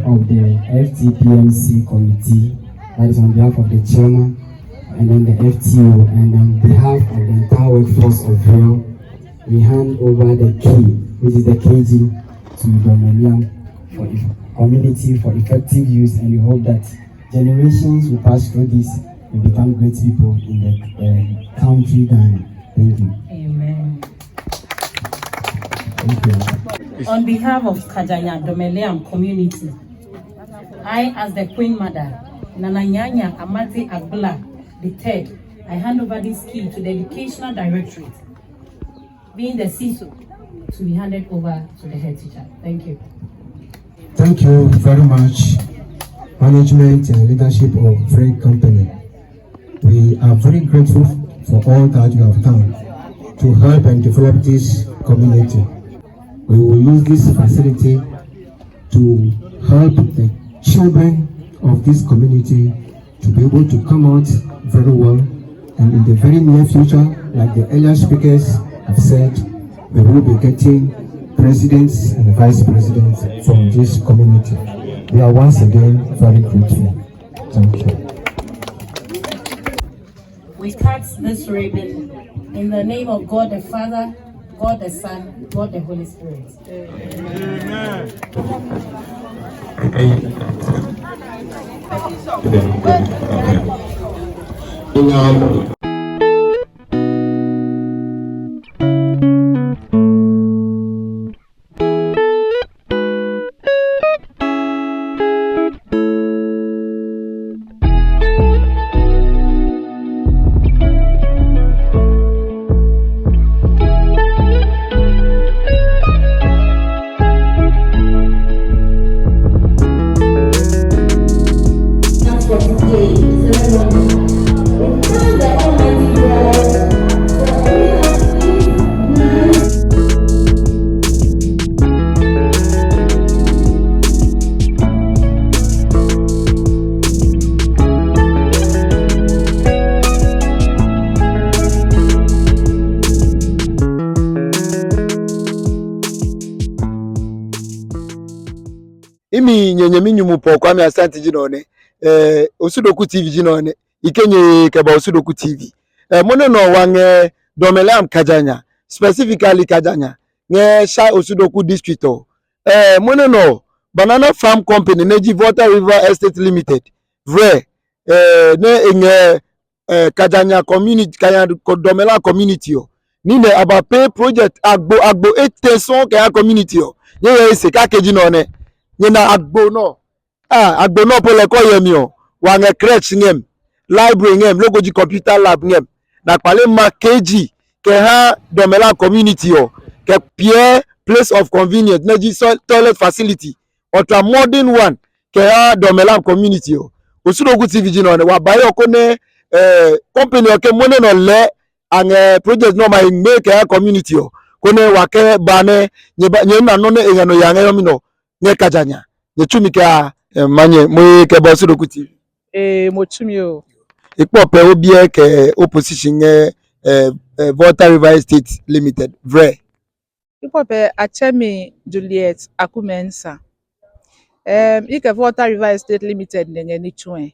of the FTPMC committee, that is on behalf of the chairman, and then the FTO, and on behalf of the entire workforce of VREL, we hand over the key, which is the KG, to Dominion for the community for effective use, and we hope that generations will pass through this and become great people in the country Ghana. Thank you. Amen. Thank you. On behalf of Kajanya Domeliam community, I, as the Queen Mother, Nananyanya Amati Agbala III, I hand over this key to the Educational Directorate, being the CISO, to be handed over to the head teacher. Thank you. Thank you very much, management and leadership of VREL Company. We are very grateful for all that you have done to help and develop this community. We will use this facility to help the children of this community to be able to come out very well, and in the very near future, like the earlier speakers have said, we will be getting presidents and vice presidents from this community. We are once again very grateful. Thank you. We cut this ribbon in the name of God the Father, God the Son, God the Holy Spirit. Amen. Imi nyenye minyumu po kwa mi asante jinone Osudoku TV jinone ikenye keba Osudoku TV mono no wange Domeliam Kajanya, specifically Kajanya nge sha Osudoku district mono no Banana Farm Company neji Volta River Estate Limited VREL ne nge Kajanya community Kajanya Domeliam community ni ne abape project agbo eteson kaya community ye se ka kejinone nyina agbo no pole ko yemi wange crèche ngem library ngem logoji computer lab ngem na pale ma KG ke ha Domeliam community ke Pierre place of convenience neji toilet facility ultra modern one ke ha Domeliam community Osudoku TV jino ne wa bayo ko ne company ke mone no le ang project no ma ngbe ke ha community ko ne wa ke bane nyena no ne engano yange yomi no ne Kajanya ye chumika manye mo ke Osudoku TV mo chumi o ipo pe obi ke opposition Volta River Estate Limited VREL ipo pe Achemi Juliet Akumensa ike Volta River Estate Limited nge ni chuen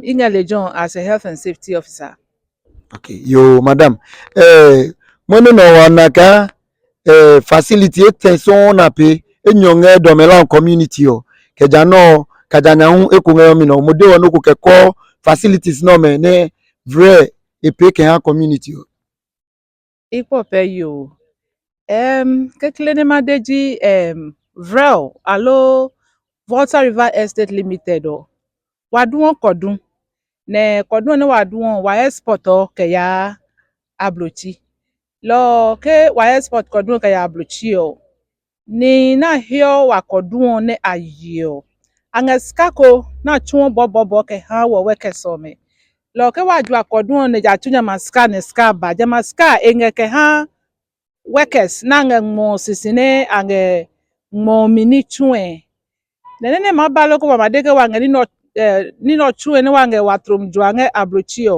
inga lejon as a health and safety officer. Okay yo madam mono no wanaka facility extension na pe enyonge Domeliam community kejano Kajanya hu ekunga yomi no mode wono ko keko facilities no me ne VREL epe ke ha community Ipo pe yo kekle ne madeji VREL alo Volta River Estate Limited wadun kodun ne kodun ne wadun wa export ke ya ablochi lo ke wa export kodun ke ya ablochi ni na hio wa kodun ne ayo angeskako na chuo bobo ke ha wo weke so me lo ke wa ju akodun ne ja tunya maska ne ska ba ja maska enge ke ha workers na ngmo sisine ange mo mini chue ne ma balo ko ma de ke wa ngani no ni no chue ne wa nge watrum ju ange abrochi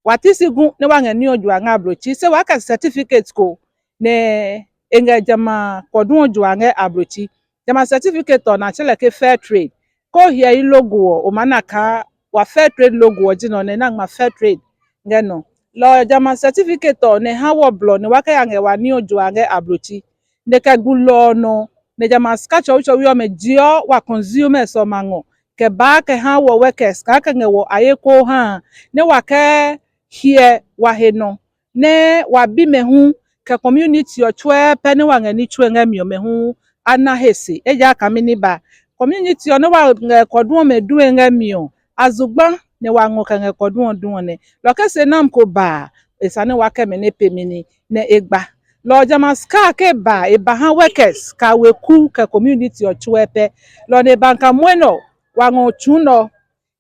watisi gun ne wa ngani o ju ange abrochi se wa ka certificate ko ne enge jama kodun ju ange abrochi jama certificate na chele ke fair trade ko hia i logo o mana ka wa fair trade logo ji no ne na ma fair trade ngeno lo jama certificate ne ha wo blo ne wa ka ya nge wa ni ojo age abrochi ne ka gulo no ne jama ska cho wi o me dio wa consumer so mango ke ba ke ha wo workers ka ka nge wo aye ko ha ne wa ke hie wa he no ne wa bi me hu ke community o chwe pe ne wa ngani chwe ngami o me hu ana hesi eja kamini ba community ono wa kodun me du ngami o azugba ne wa ngo kan kodun odun ne lo ke se nam ko ba esane wa ke me ne pemini ne egba lo jama ska ke ba e ba ha workers ka we ku ke community o chwe pe lo ne banka mweno wa ngo chuno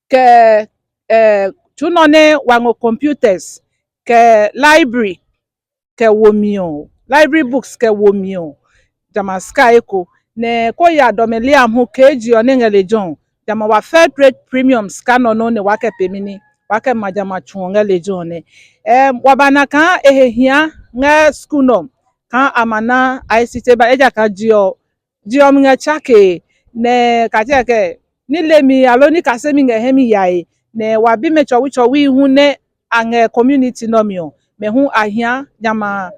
ke chuno ne wa ngo computers ke library ke womio library books ke womio jama sky eko ne ko ya domeliam ho keji one ngele jon jama wa fair trade premium scan no ne wake pemini wake majama chunga le jon ne wabana kan ehehia nga school no kan amana ICT ba eja kan dio nga chake ne kajeke ni lemi alo ni kasemi nge hemi yae ne wabi me chowi hu ne ange community no mio me hu ahia jama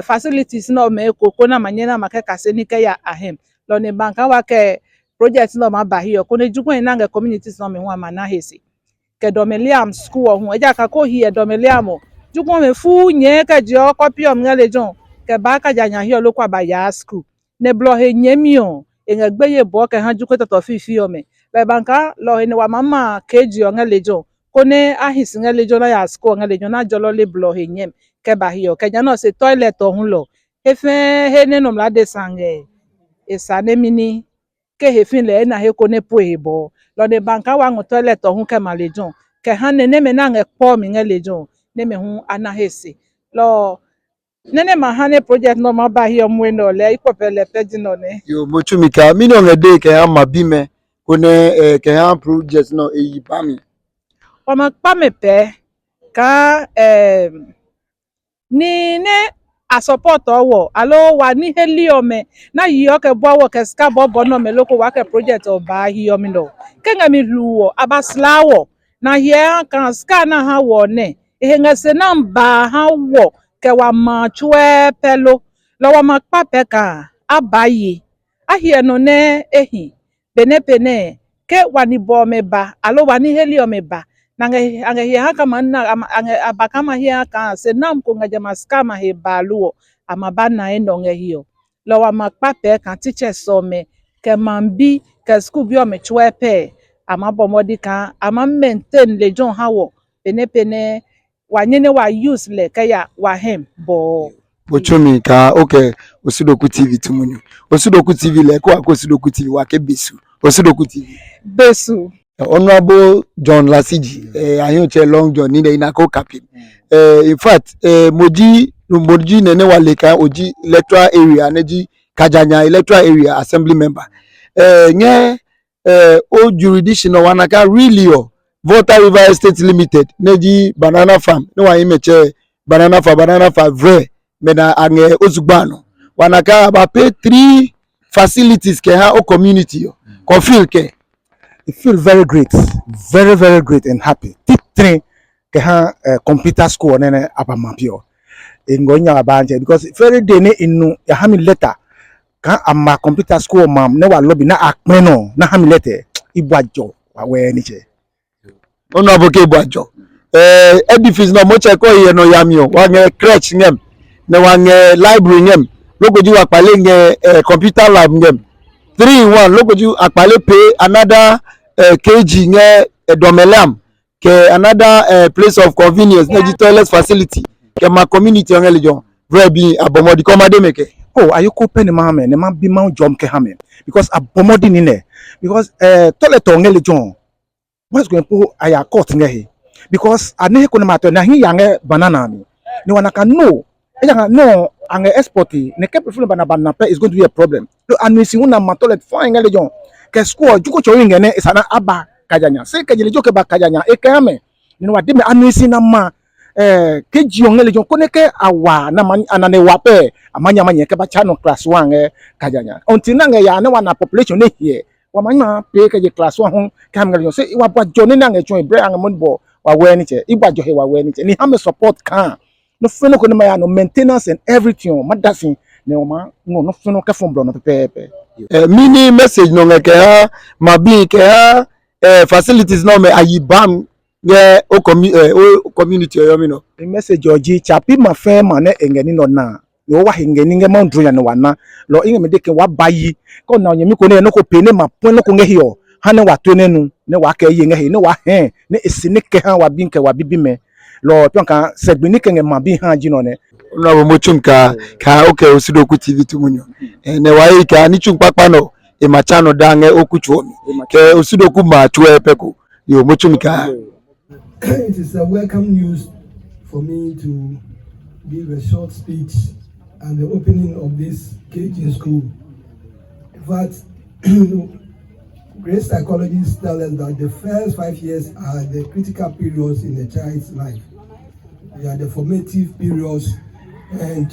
facilities no me koko na manyena makeka senike ya ahem lo ne banka wa ke project no ma ba hiyo ko ne jukwen na nge communities no me hu amana hesi ke domeliam school hu eja ka ko hi domeliam jukwen me fu nye ke jo copy o ngale jon ke ba ka janya hiyo lo kwa ba ya school ne blo he nyemio enga gbeye bo ke han jukwen to fifi o me be banka lo he ne wa mama keji o ngale jon ko ne ahis ngale jon na ya school ngale jon na jolo le blo he nyem ke ba hiyo ke jana se toilet ohun lo efe he ne no mla de sange esane mini ke hefin le na he ko ne po ebo lo ne banka wa ngo toilet ohun ke malejon ke han ne me na nge po mi nge lejon ne me hu ana hesi lo nene ma hane project no ma ba hiyo mwe no le ikopele peji no ne yo mochumika mi no ngede ke ha mabime ko ne ke ha project no eyi pa mi o ma pa me pe ka ni ne a support owo alo wa ni heliome na yiyo ke bowo ke ska bobo no me loko wa ke project o ba hiyo mi no ke nga mi luwo abaslawo na ye kan ska na ha wo ne e nga se na ba ha wo ke wa ma chwe pelo lo wa ma pa pe ka abayi ahie no ne ehi pene ke wa ni bo me ba alo wa ni heliome ba nange hia haka manna abakama hia haka se nam ko ngaja maskama he baluo amabana endo nge hiyo lo wa makpape kan teacher so me ke mambi ke school bi o me chwepe amabomodi kan ama maintain le jon hawo pene wa nyene wa use le ke ya wa hem bo mochumika okay Osudoku TV tumunyu Osudoku TV le ko Osudoku TV wa ke besu Osudoku TV besu Honorable John Lasiji, Ayonche Long John, Nina Inako Captain. In fact, Moji Nene Waleka, Oji electoral area, Neji Kajanya electoral area assembly member. Nye old jurisdiction of Wanaka really Volta River Estate Limited, Neji Banana Farm, no one imeche banana farm, vre, mena ange Ozugbano. Wanaka about pay 3 facilities ke ha o community yo, confirm ke. I feel very great, very great and happy. Train ke ha computer school nene abamapio. Ingonya abanje because very day ne inu ya hami letter kan ama computer school mam ne wa lobby na akmeno na hami letter ibwajo wa we ni che. Ono aboke ibwajo. Edifice no mo che ko ye no yamio wa nge crèche ngem ne wa nge library ngem logoji wa pale nge computer lab ngem 3 in 1 logoji akpale pay another kg nge domelam ke another place of convenience ne toilet facility ke ma community on religion very be abomodi komade meke Oh, are you open mama ne ma bi ma jom ke hame because abomodi ni ne because toilet on religion what's going to aya court nge he because ane ko na na hi yange banana mi ni wana ka no eja no ange export ne ke prefer banana pe is going to be a problem so anwisi una ma toilet for nge religion ke school juko chowinge ne isana aba kajanya se ke jele joke ba kajanya e kame ni wa dime anwisi na ma keji ongele jon koneke awa na man anane wape amanya manye ke bacha no class 1 kajanya until na ya ne wana population ne here wa manya pe ke class 1 ho kam ngale so wa bwa jone na ngecho bre an mon bo wa we ni che igba johe wa we ni che ni ha me support kan no feno ko ne ma ya no maintenance and everything madasin ne o ma no feno ke fon bro no pepe mini message no ngeke ha mabi ke ha facilities no me ayibam ye o community yo mi no message oji chapi ma fe ma ne engeni no na yo wa hingeni nge ma ndru ya ne wana lo inge me de ke wa bayi ko na onye mi ko ne no ko pe ne ma pon no ko nge hiyo ha ne wa to ne nu ne wa ka ye nge he ne wa he ne esini ke ha wa bi nke wa bibi me lo pon kan segbini ke nge ma bi ha ji no ne na bo mo chum ka okay Osudoku TV tumunyo ne wa yi ka ni chum papa no e ma chano dange okuchuo ke Osudoku ma chwe peko yo mo chum ka. It is a welcome news for me to give a short speech at the opening of this KG school. In fact, great psychologists tell us that the first 5 years are the critical periods in a child's life. They are the formative periods, and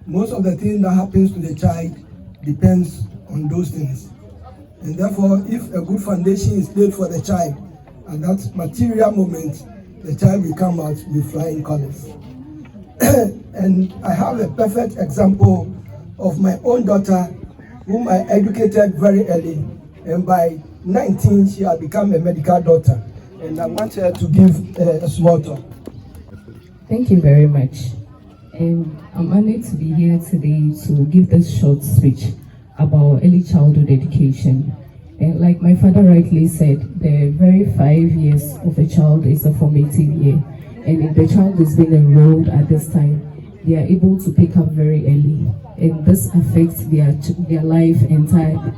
most of the things that happens to the child depends on those things. And therefore, if a good foundation is laid for the child, at that material moment, the child will come out with flying colors. And I have a perfect example of my own daughter, whom I educated very early. And by 19, she had become a medical doctor. And I want her to give a small talk. Thank you very much. I'm honored to be here today to give this short speech about early childhood education. And like my father rightly said, the very 5 years of a child is a formative year. And if the child is being enrolled at this time, they are able to pick up very early. And this affects their life entirely.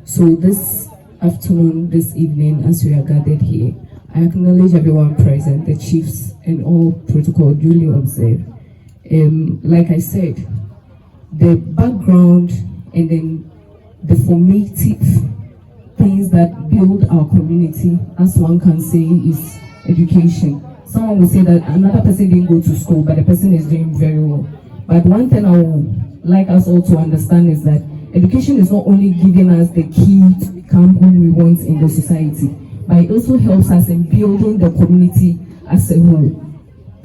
So this afternoon, this evening, as we are gathered here, I acknowledge everyone present, the chiefs and all protocol duly observed. Like I said, the background and then the formative things that build our community, as one can say, is education. Someone will say that another person didn't go to school, but the person is doing very well. But one thing I would like us all to understand is that education is not only giving us the key to become who we want in the society, but it also helps us in building the community as a whole.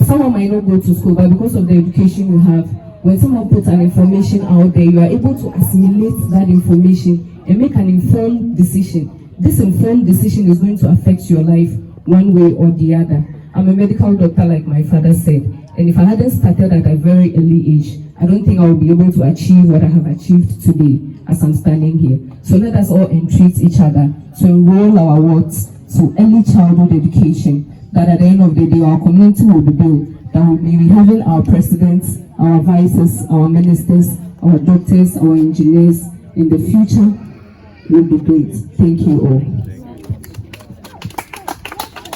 Someone might not go to school, but because of the education you have, when someone puts an information out there, you are able to assimilate that information and make an informed decision. This informed decision is going to affect your life one way or the other. I'm a medical doctor, like my father said, and if I hadn't started at a very early age, I don't think I would be able to achieve what I have achieved today as I'm standing here. So let us all entreat each other to enroll our wards to early childhood education, that at the end of the day, our community will be built, that we will be having our presidents, our vices, our ministers, our doctors, our engineers. In the future will be great. Thank you all.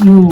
No.